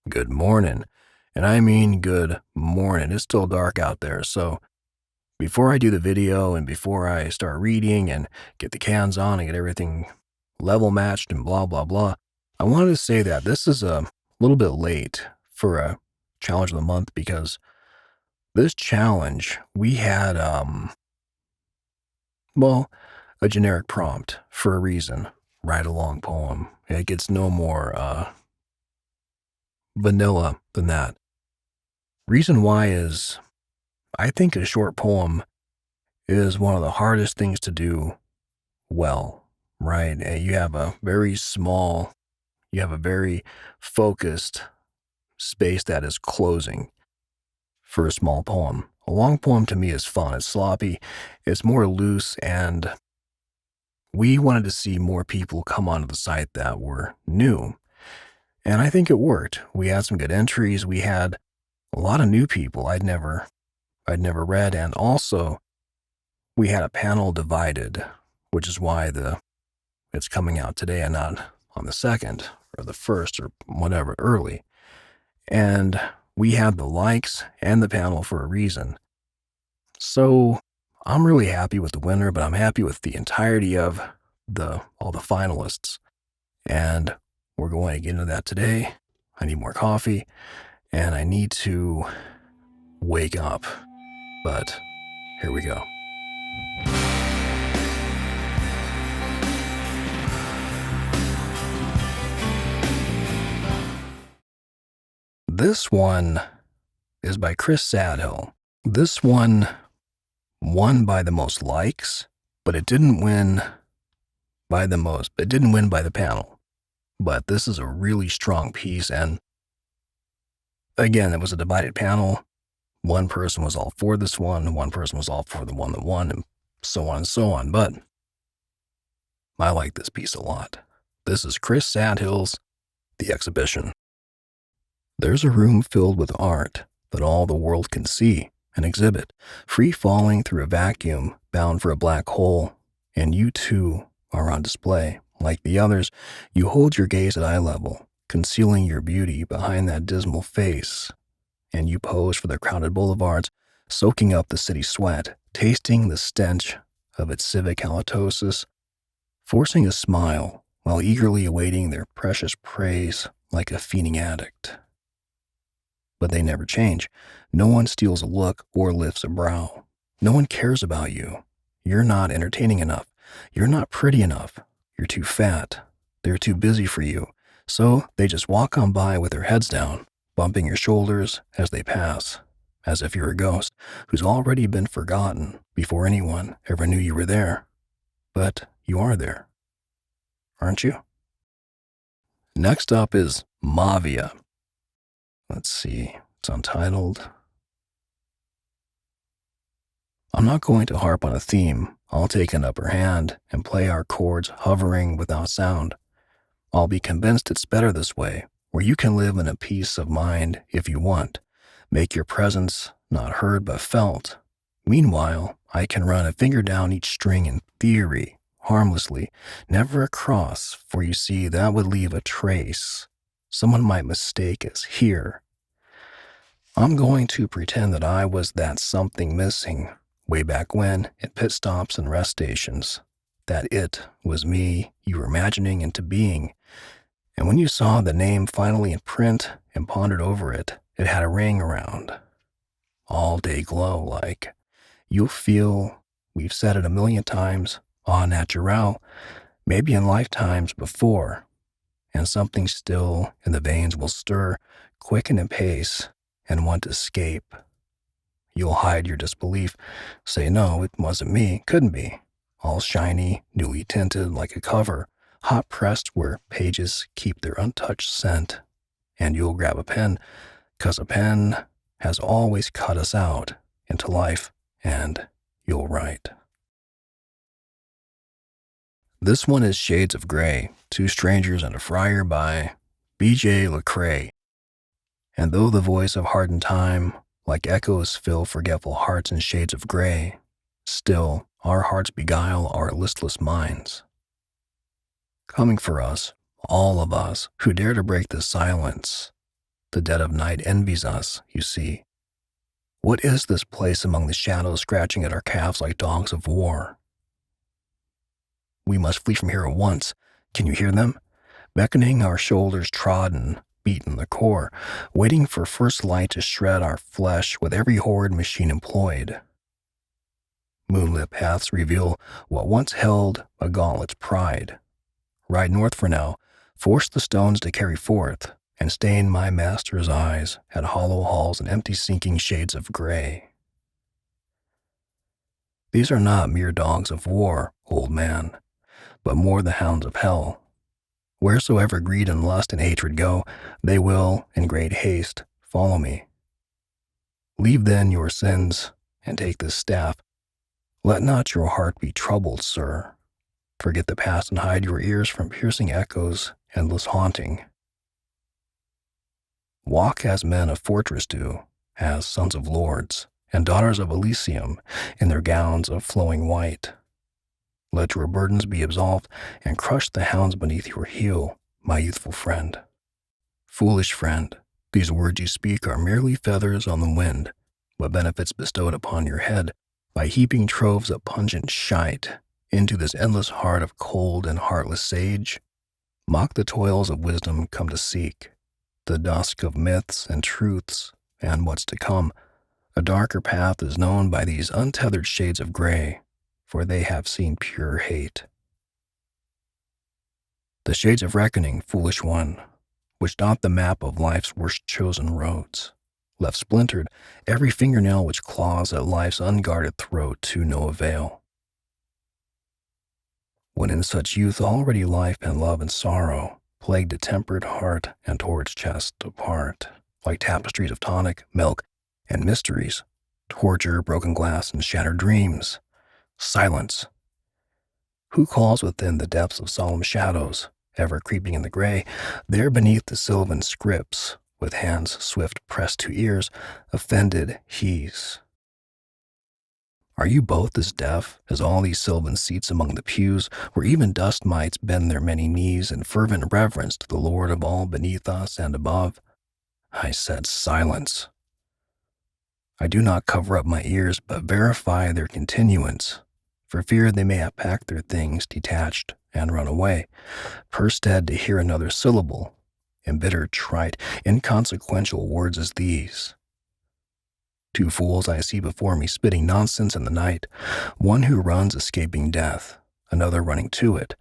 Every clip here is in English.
good morning. And I mean good morning. It's still dark out there. So before I do the video and before I start reading and get the cans on and get everything level matched and blah, blah, blah, I wanted to say that this is a little bit late for a challenge of the month because this challenge, we had, well, a generic prompt for a reason. Write a long poem. It gets no more vanilla than that. Reason why is I think a short poem is one of the hardest things to do well, right? You have a very small, you have a very focused space that is closing for a small poem. A long poem to me is fun. It's sloppy. It's more loose. And we wanted to see more people come onto the site that were new. And I think it worked. We had some good entries. We had a lot of new people I'd never read. And also we had a panel divided, which is why it's coming out today and not on the 2nd or the 1st or whatever early. And we had the likes and the panel for a reason. So I'm really happy with the winner, but I'm happy with the entirety of all the finalists. And we're going to get into that today. I need more coffee and I need to wake up. But here we go. This one is by Chris Sadhill. This one won by the most likes, but it didn't win by the panel. But this is a really strong piece, and again, it was a divided panel. One person was all for this one person was all for the one that won, and so on and so on. But I like this piece a lot. This is Chris Sadhill's The Exhibition. There's a room filled with art that all the world can see and exhibit, free falling through a vacuum bound for a black hole, and you too are on display. Like the others, you hold your gaze at eye level, concealing your beauty behind that dismal face, and you pose for the crowded boulevards, soaking up the city sweat, tasting the stench of its civic halitosis, forcing a smile while eagerly awaiting their precious praise like a fiending addict. But they never change. No one steals a look or lifts a brow. No one cares about you. You're not entertaining enough. You're not pretty enough. You're too fat. They're too busy for you. So they just walk on by with their heads down, bumping your shoulders as they pass, as if you're a ghost who's already been forgotten before anyone ever knew you were there. But you are there, aren't you? Next up is Mavia. Let's see, it's untitled. I'm not going to harp on a theme. I'll take an upper hand and play our chords hovering without sound. I'll be convinced it's better this way, where you can live in a peace of mind if you want. Make your presence not heard but felt. Meanwhile, I can run a finger down each string in theory, harmlessly, never across, for you see that would leave a trace. Someone might mistake us here. I'm going to pretend that I was that something missing way back when at pit stops and rest stations. That it was me you were imagining into being. And when you saw the name finally in print and pondered over it, it had a ring around. All day glow like. You'll feel, we've said it a million times, au naturel, maybe in lifetimes before. And something still in the veins will stir, quicken in pace, and want to escape. You'll hide your disbelief, say no, it wasn't me, couldn't be. All shiny, newly tinted like a cover, hot pressed where pages keep their untouched scent. And you'll grab a pen, 'cause a pen has always cut us out into life, and you'll write. This one is Shades of Grey, Two Strangers and a Friar by B.J. Lecrae. And though the voice of hardened time, like echoes fill forgetful hearts in shades of gray, still our hearts beguile our listless minds. Coming for us, all of us who dare to break the silence, The dead of night envies us, you see. What is this place among the shadows scratching at our calves like dogs of war? We must flee from here at once. Can you hear them? Beckoning our shoulders trodden, beaten the core, waiting for first light to shred our flesh with every horrid machine employed. Moonlit paths reveal what once held a gauntlet's pride. Ride north for now, force the stones to carry forth, and stain my master's eyes at hollow halls and empty sinking shades of gray. These are not mere dogs of war, old man, but more the hounds of hell. Wheresoever greed and lust and hatred go, they will, in great haste, follow me. Leave then your sins, and take this staff. Let not your heart be troubled, sir. Forget the past and hide your ears from piercing echoes, endless haunting. Walk as men of fortress do, as sons of lords, and daughters of Elysium, in their gowns of flowing white. Let your burdens be absolved, and crush the hounds beneath your heel, my youthful friend. Foolish friend, these words you speak are merely feathers on the wind, but benefits bestowed upon your head by heaping troves of pungent shite into this endless heart of cold and heartless sage. Mock the toils of wisdom come to seek, the dusk of myths and truths, and what's to come. A darker path is known by these untethered shades of gray, for they have seen pure hate. The shades of reckoning, foolish one, which dot the map of life's worst chosen roads, left splintered every fingernail which claws at life's unguarded throat to no avail. When in such youth already life and love and sorrow plagued a tempered heart and tore its chest apart, like tapestries of tonic, milk, and mysteries, torture, broken glass, and shattered dreams. Silence. Who calls within the depths of solemn shadows, ever creeping in the gray, there beneath the sylvan scripts, with hands swift pressed to ears, offended he's. Are you both as deaf as all these sylvan seats among the pews, where even dust mites bend their many knees in fervent reverence to the Lord of all beneath us and above? I said silence. I do not cover up my ears, but verify their continuance, for fear they may have packed their things detached and run away, perstead to hear another syllable, embittered, trite, inconsequential words as these. Two fools I see before me spitting nonsense in the night, one who runs escaping death, another running to it.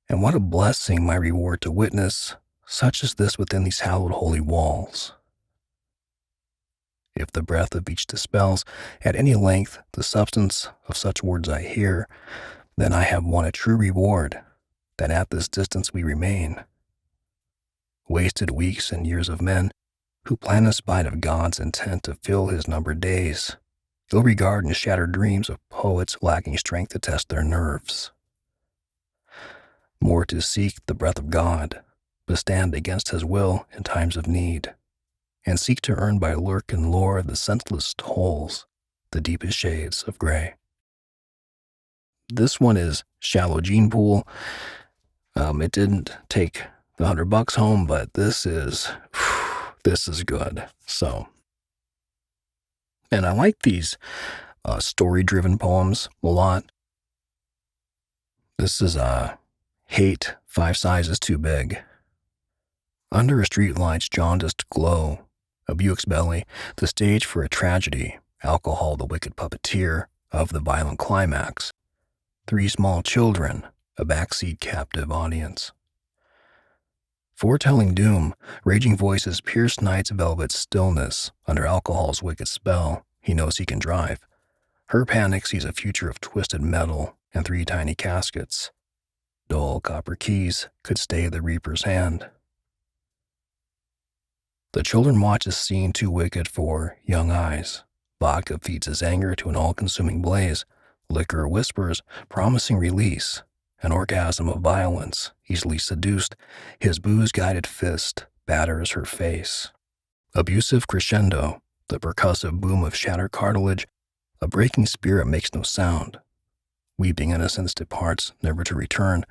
And what a blessing my reward to witness such as this within these hallowed holy walls. If the breath of each dispels at any length the substance of such words I hear, then I have won a true reward, that at this distance we remain. Wasted weeks and years of men, who plan in spite of God's intent to fill his numbered days, ill regard and shattered dreams of poets lacking strength to test their nerves. More to seek the breath of God, but stand against his will in times of need, and seek to earn by lurk and lore the senseless tolls, the deepest shades of gray. This one is Shallow Gene Pool. It didn't take the $100 home, but this is good. So, and I like these story-driven poems a lot. This is Hate 5 Sizes Too Big. Under a streetlight's jaundiced glow, a Buick's belly, the stage for a tragedy, alcohol the wicked puppeteer of the violent climax. 3 small children, a backseat captive audience. Foretelling doom, raging voices pierce night's velvet stillness. Under alcohol's wicked spell, he knows he can drive. Her panic sees a future of twisted metal and 3 tiny caskets. Dull copper keys could stay the reaper's hand. The children watch a scene too wicked for young eyes. Vodka feeds his anger to an all-consuming blaze. Liquor whispers, promising release. An orgasm of violence, easily seduced, his booze-guided fist batters her face. Abusive crescendo, the percussive boom of shattered cartilage, a breaking spirit makes no sound. Weeping innocence departs, never to return.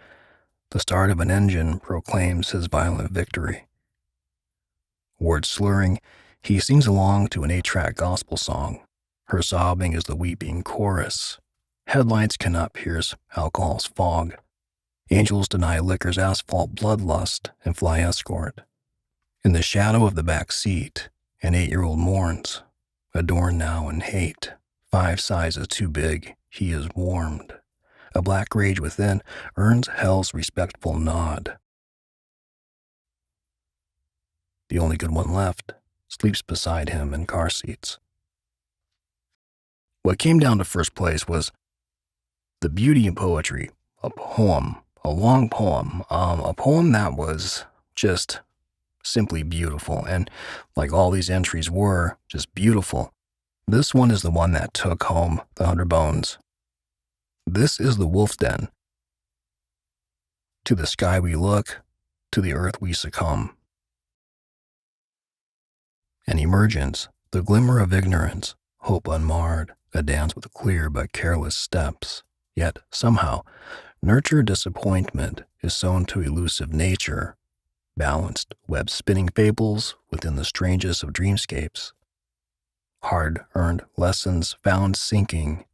The start of an engine proclaims his violent victory. Words slurring, he sings along to an 8-track gospel song. Her sobbing is the weeping chorus. Headlights cannot pierce alcohol's fog. Angels deny liquor's asphalt bloodlust and fly escort. In the shadow of the back seat, an 8-year-old mourns, adorned now in hate. 5 sizes too big, he is warmed. A black rage within earns hell's respectful nod. The only good one left sleeps beside him in car seats. What came down to first place was the beauty in poetry, a poem, a long poem, a poem that was just simply beautiful, and like all these entries were, just beautiful. This one is the one that took home the 100 bones. This is the wolf den. To the sky we look, to the earth we succumb. An emergence, the glimmer of ignorance, hope unmarred, a dance with clear but careless steps. Yet, somehow, nurtured disappointment is sown to elusive nature, balanced, web-spinning fables within the strangest of dreamscapes. Hard-earned lessons found sinking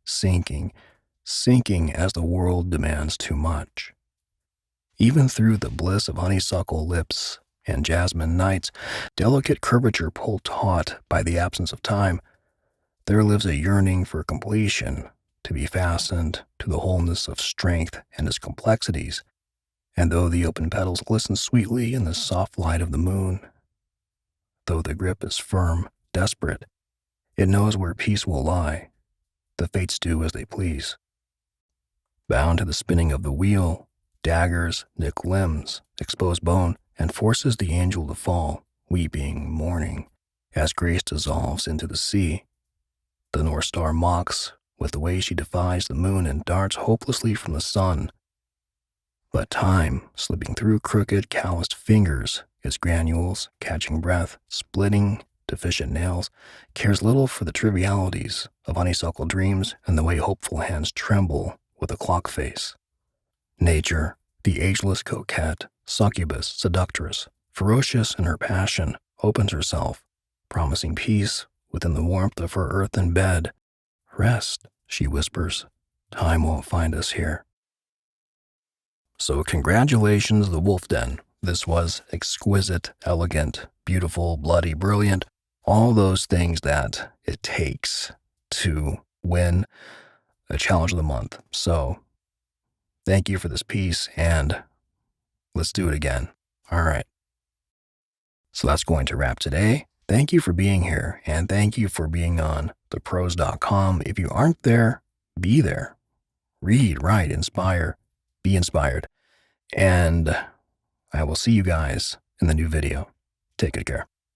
as the world demands too much. Even through the bliss of honeysuckle lips and jasmine nights, delicate curvature pulled taut by the absence of time, there lives a yearning for completion, to be fastened to the wholeness of strength and its complexities. And though the open petals glisten sweetly in the soft light of the moon, though the grip is firm, desperate, it knows where peace will lie. The fates do as they please. Bound to the spinning of the wheel, daggers nick limbs, expose bone, and forces the angel to fall, weeping, mourning, as grace dissolves into the sea. The North Star mocks with the way she defies the moon and darts hopelessly from the sun. But time, slipping through crooked, calloused fingers, its granules catching breath, splitting deficient nails, cares little for the trivialities of honeysuckle dreams and the way hopeful hands tremble with a clock face. Nature, the ageless coquette, succubus, seductress, ferocious in her passion, opens herself, promising peace within the warmth of her earthen bed. Rest, she whispers. Time won't find us here. So congratulations, the Wolf Den. This was exquisite, elegant, beautiful, bloody, brilliant, all those things that it takes to win a challenge of the month. So thank you for this piece, and let's do it again. All right. So that's going to wrap today. Thank you for being here, and thank you for being on thepros.com. If you aren't there, be there. Read, write, inspire, be inspired. And I will see you guys in the new video. Take good care.